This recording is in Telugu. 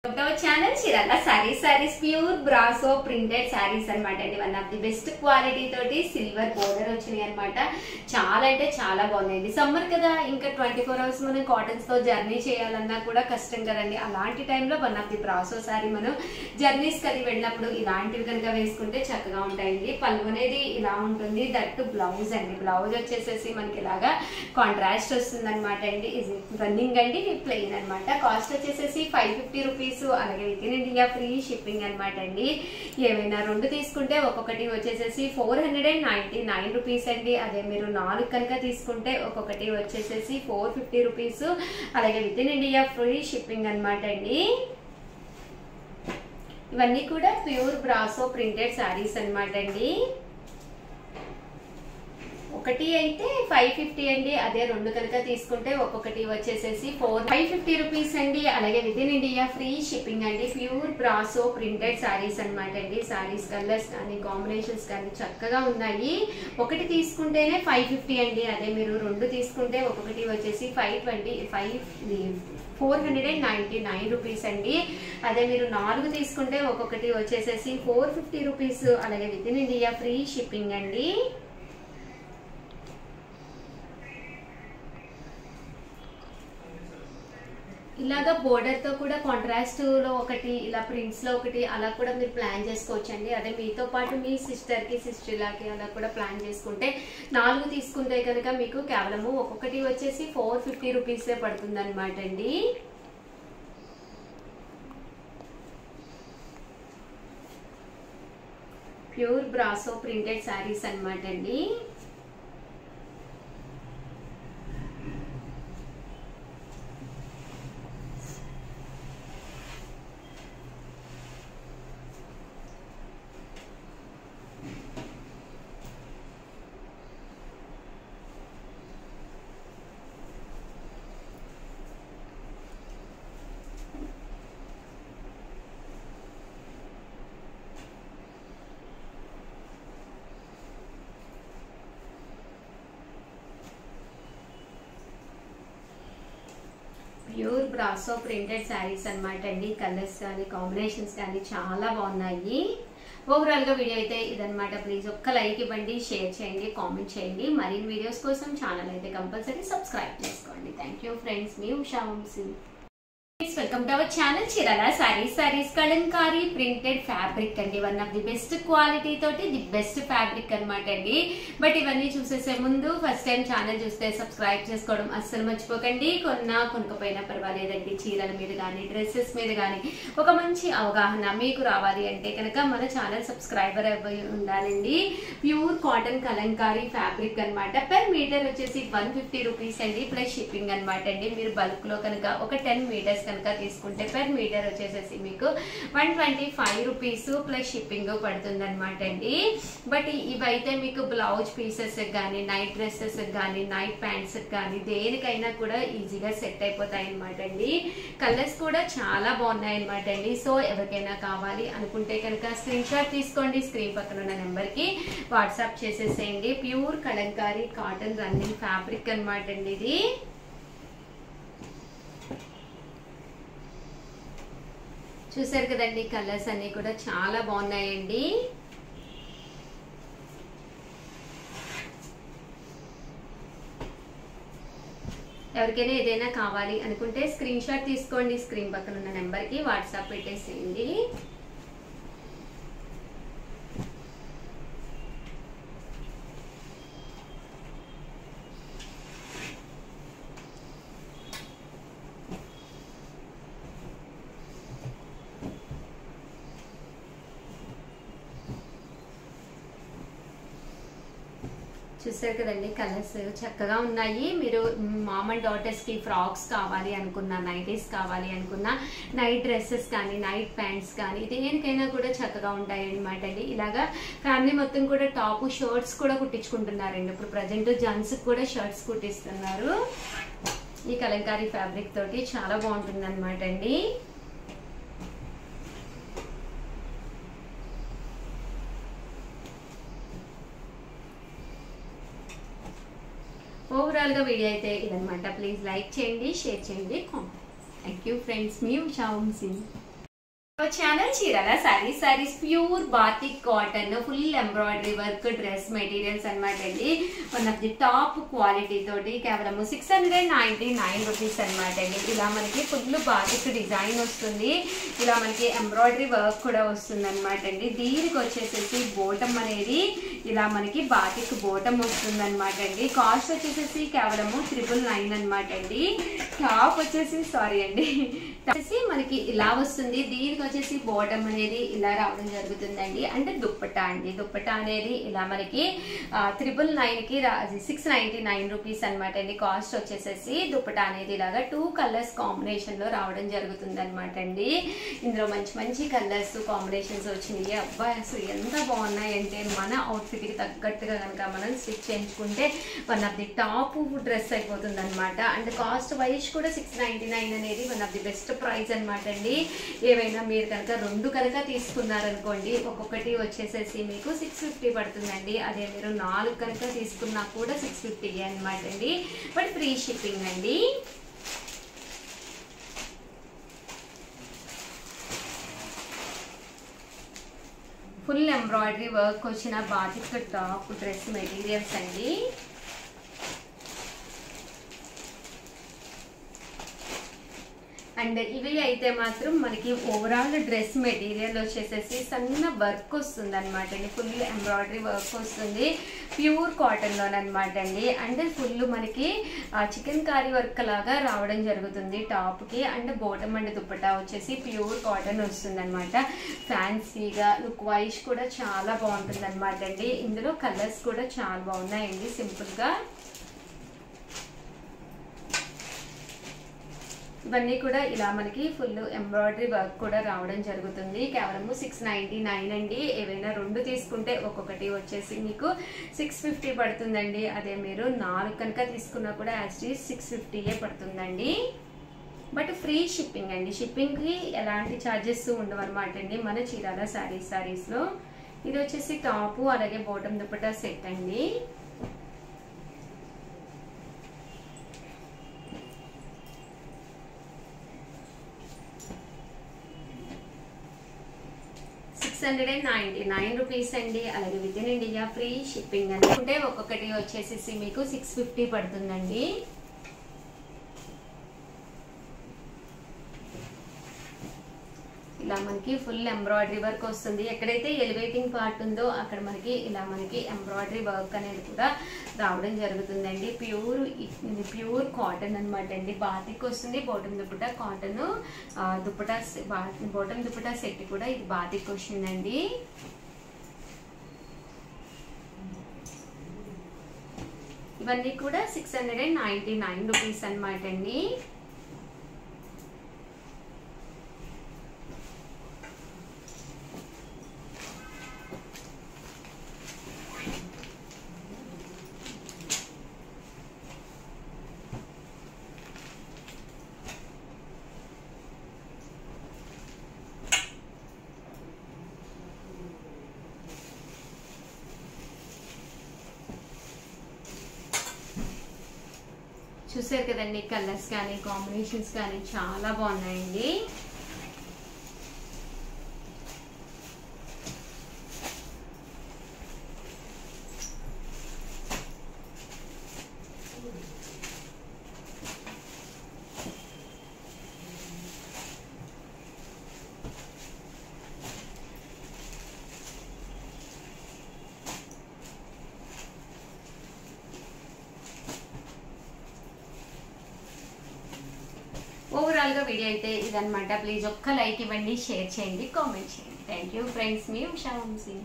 Channel Chirala sarees pure brasso printed saris అనమాట అండి. One of the best quality తోటి సిల్వర్ బోర్డర్ వచ్చినాయి అనమాట. చాలా అంటే చాలా బాగున్నాయండి. సమ్మర్ కదా, ఇంకా 24 hours మనం కాటన్స్ తో జర్నీ చేయాలన్నా కూడా కష్టం కదండి. అలాంటి టైంలో one of the brasso sorry మనం జర్నీస్ కది వెళ్ళినప్పుడు ఇలాంటివి కనుక వేసుకుంటే చక్కగా ఉంటాయండి. పళ్ళు అనేది ఇలా ఉంటుంది. దట్టు బ్లౌజ్ అండి. బ్లౌజ్ వచ్చేసేసి మనకి ఇలాగా కాంట్రాస్ట్ వస్తుంది అనమాట అండి. ఇది రన్నింగ్ అండి, ప్లెయిన్ అనమాట. కాస్ట్ వచ్చేసేసి 550 రూపీస్. అలాగే with in India free shipping అనమాట అండి. ఏమైనా రెండు తీసుకుంటే ఒక్కొక్కటి వచ్చేసేసి 499 రూపీస్ అండి. అదే మీరు 4 కనుక తీసుకుంటే ఒక్కొక్కటి వచ్చేసేసి 450 రూపీస్. అలాగే with in India free shipping అనమాట అండి. ఇవన్నీ కూడా ప్యూర్ బ్రాసో ప్రింటెడ్ సారీస్ అనమాట అండి. ఒకటి అయితే 550 అండి. అదే రెండు కనుక తీసుకుంటే ఒక్కొక్కటి వచ్చేసేసి 550 రూపీస్ అండి. అలాగే with in India free shipping అండి. ప్యూర్ బ్రాసో ప్రింటెడ్ సారీస్ అనమాట అండి. సారీస్ కలర్స్ కానీ కాంబినేషన్స్ కానీ చక్కగా ఉన్నాయి. ఒకటి తీసుకుంటేనే 550 అండి. అదే మీరు రెండు తీసుకుంటే ఒక్కొక్కటి వచ్చేసి 499 రూపీస్ అండి. అదే మీరు 4 తీసుకుంటే ఒక్కొక్కటి వచ్చేసేసి 450 రూపీస్. అలాగే with in India free shipping అండి. ఇలాగా బోర్డర్ తో కూడా కాంట్రాస్ట్ లో ఒకటి, ఇలా ప్రింట్స్ లో ఒకటి, అలా కూడా మీరు ప్లాన్ చేసుకోవచ్చండి. అదే మీతో పాటు మీ సిస్టర్ లాకి అలా కూడా ప్లాన్ చేసుకుంటే 4 తీసుకుంటే కనుక మీకు కేవలము ఒక్కొక్కటి వచ్చేసి 450 రూపీసే పడుతుంది అనమాట అండి. ప్యూర్ బ్రాసో ప్రింటెడ్ శారీస్ అనమాట అండి. ప్యూర్ బ్రాసో ప్రింటెడ్ శారీస్ అనమాట అండి. కలర్స్ కానీ కాంబినేషన్స్ కానీ చాలా బాగున్నాయి. ఓవరాల్ గా వీడియో అయితే ఇదనమాట. ప్లీజ్ ఒక్క లైక్ ఇవ్వండి, షేర్ చేయండి, కామెంట్ చేయండి. మరిన్ని వీడియోస్ కోసం ఛానల్ అయితే కంపల్సరీ సబ్స్క్రైబ్ చేసుకోండి. Thank you friends. మీ Usha Vamsi. Welcome to our channel Chirala sarees Kalamkari printed fabric అండి. One of the best quality తోటి ది బెస్ట్ ఫ్యాబ్రిక్ అనమాట అండి. బట్ ఇవన్నీ చూసేసే ముందు ఫస్ట్ టైం ఛానల్ చూస్తే సబ్స్క్రైబ్ చేసుకోవడం అస్సలు మర్చిపోకండి. కొనకపోయినా పర్వాలేదండి. చీరల మీద కానీ డ్రెస్సెస్ మీద కానీ ఒక మంచి అవగాహన మీకు రావాలి అంటే కనుక మన ఛానల్ సబ్స్క్రైబర్ అయి ఉండాలండి. ప్యూర్ కాటన్ కలంకారీ ఫ్యాబ్రిక్ అనమాట. పర్ మీటర్ వచ్చేసి 150 రూపీస్ అండి, ప్లస్ షిప్పింగ్ అనమాట అండి. మీరు బల్క్ లో కనుక ఒక 10 మీటర్స్ కనుక తీసుకుంటే పర్ మీటర్ వచ్చేసేసి మీకు 125 రూపీస్ ప్లస్ షిప్పింగ్ పడుతుంది అనమాట అండి. బట్ ఇవైతే మీకు బ్లౌజ్ పీసెస్ కానీ నైట్ డ్రెస్సెస్ కానీ నైట్ ప్యాంట్స్ కానీ దేనికైనా కూడా ఈజీగా సెట్ అయిపోతాయి అనమాట అండి. కలర్స్ కూడా చాలా బాగున్నాయి అనమాట అండి. సో ఎవరికైనా కావాలి అనుకుంటే కనుక స్క్రీన్ షాట్ తీసుకోండి. స్క్రీన్ పక్కన ఉన్న నెంబర్ కి వాట్సాప్ చేసేసేయండి. Pure Kalamkari cotton running fabric అనమాట అండి ఇది. చూసారు కదండి, కలర్స్ అన్ని కూడా చాలా బాగున్నాయండి. ఎవరికైనా ఏదైనా కావాలి అనుకుంటే స్క్రీన్ షాట్ తీసుకోండి. స్క్రీన్ పక్కన ఉన్న నెంబర్ కి వాట్సాప్ పెట్టేసేయండి. చూసారు కదండి, కలర్స్ చక్కగా ఉన్నాయి. మీరు మామ్ అండ్ డాటర్స్ కి ఫ్రాక్స్ కావాలి అనుకున్నా, నైటీస్ కావాలి అనుకున్నా, నైట్ డ్రెస్సెస్ కానీ నైట్ ప్యాంట్స్ కానీ దేనికైనా కూడా చక్కగా ఉంటాయి అనమాట అండి. ఇలాగా ఫ్యామిలీ మొత్తం కూడా టాప్ షర్ట్స్ కూడా కుట్టించుకుంటున్నారండి. ఇప్పుడు ప్రజెంట్ జెంట్స్ కూడా షర్ట్స్ కుట్టిస్తున్నారు. ఈ కలంకారీ ఫ్యాబ్రిక్ తోటి చాలా బాగుంటుంది అనమాట అండి. ఓవరాల్ గా వీడియో అయితే ఇదన్నమాట. ప్లీజ్ లైక్ చేయండి, షేర్ చేయండి, కామెంట్. Thank you friends. మీ Usha Vamsi. Channel Chirala sarees pure batik cotton full embroidery work dress materials అనమాట అండి. One of the top quality తోటి కేవలం 699 రూపీస్ అనమాట అండి. ఇలా మనకి ఫుల్ బాతిక్ డిజైన్ వస్తుంది, ఇలా మనకి ఎంబ్రాయిడరీ వర్క్ కూడా వస్తుంది అనమాట అండి. దీనికి వచ్చేసేసి బోటం అనేది ఇలా మనకి బాతిక్ బోటం వస్తుంది అనమాట అండి. కాస్ట్ వచ్చేసేసి కేవలము 999 అనమాట అండి. టాప్ వచ్చేసి మనకి ఇలా వస్తుంది. దీనికి వచ్చేసి బాటమ్ అనేది ఇలా రావడం జరుగుతుందండి. అంటే దుప్పట్టా అండి. దుప్పట్టా అనేది ఇలా మనకి 999 కి 699 రూపీస్ అనమాట అండి. కాస్ట్ వచ్చేసేసి దుప్పట్టా అనేది ఇలాగా 2 కలర్స్ కాంబినేషన్ లో రావడం జరుగుతుంది అనమాట అండి. ఇందులో మంచి మంచి కలర్స్ కాంబినేషన్స్ వచ్చినాయి. అబ్బాయి అసలు ఎంత బాగున్నాయంటే మన అవుట్ఫిట్ కి తగ్గట్టుగా కనుక మనం స్టిచ్ చేయించుకుంటే one of the top dress అయిపోతుంది అనమాట. అండ్ కాస్ట్ వైజ్ కూడా 699 అనేది one of the best price అనమాట అండి. ఏవైనా మీరు కనుక 2 కనుక తీసుకున్నారనుకోండి ఒక్కొక్కటి వచ్చేసేసి మీకు 650 పడుతుందండి. అదే మీరు 4 కనుక తీసుకున్నా కూడా 650 అనమాట అండి. బట్ ఫ్రీ షిప్పింగ్ అండి. ఫుల్ ఎంబ్రాయిడరీ వర్క్ వచ్చిన బాతిక్ టాప్ డ్రెస్ మెటీరియల్స్ అండి. అండ్ ఇవి అయితే మాత్రం మనకి ఓవరాల్ డ్రెస్ మెటీరియల్ వచ్చేసేసి సన్న వర్క్ వస్తుంది అనమాట అండి. ఫుల్ ఎంబ్రాయిడరీ వర్క్ వస్తుంది, ప్యూర్ కాటన్ లోనమాట అండి. అండ్ ఫుల్ మనకి చికెన్ కారీ వర్క్ లాగా రావడం జరుగుతుంది టాప్ కి. అండ్ బోటం అండ్ దుప్పటా వచ్చేసి ప్యూర్ కాటన్ వస్తుంది అనమాట. ఫ్యాన్సీగా లుక్ వైజ్ కూడా చాలా బాగుంటుంది అనమాట అండి. ఇందులో కలర్స్ కూడా చాలా బాగున్నాయండి. సింపుల్ గా ఇవన్నీ కూడా ఇలా మనకి ఫుల్ ఎంబ్రాయిడరీ వర్క్ కూడా రావడం జరుగుతుంది. కేవలం 699 అండి. ఏవైనా 2 తీసుకుంటే ఒక్కొక్కటి వచ్చేసి మీకు 650 పడుతుందండి. అదే మీరు 4 కనుక తీసుకున్నా కూడా యాజ్ 650 పడుతుందండి. బట్ ఫ్రీ షిప్పింగ్ అండి. షిప్పింగ్ కి ఎలాంటి ఛార్జెస్ ఉండవు అనమాట అండి మన చీరాల సారీస్ లో. ఇది వచ్చేసి టాప్ అలాగే బోటం దుపట్టా సెట్ అండి. ₹699 అండి. అలాగే with in India free shipping అనుకుంటే ఒక్కొక్కటి వచ్చేసి మీకు 650 పడుతుందండి. ఇలా మనకి ఫుల్ ఎంబ్రాయిడరీ వర్క్ వస్తుంది. ఎక్కడైతే ఎలివేటింగ్ పార్ట్ ఉందో అక్కడ మనకి ఇలా మనకి ఎంబ్రాయిడరీ వర్క్ అనేది కూడా రావడం జరుగుతుందండి. ప్యూర్ కాటన్ అనమాట అండి. బాతిక్ వస్తుంది. Bottom dupatta cotton dupatta bottom dupatta set కూడా ఇది బాతిక్ వస్తుందండి. ఇవన్నీ కూడా 699 రూపీస్ అనమాట అండి. చూసారు కదండి, కలర్స్ కానీ కాంబినేషన్స్ కానీ చాలా బాగున్నాయండి. ఓవరాల్ గా వీడియో అయితే ఇదన్నమాట. ప్లీజ్ ఒక్క లైక్ ఇవ్వండి, షేర్ చేయండి, కామెంట్ చేయండి. Thank you friends. మీ ఉషా వంశీ.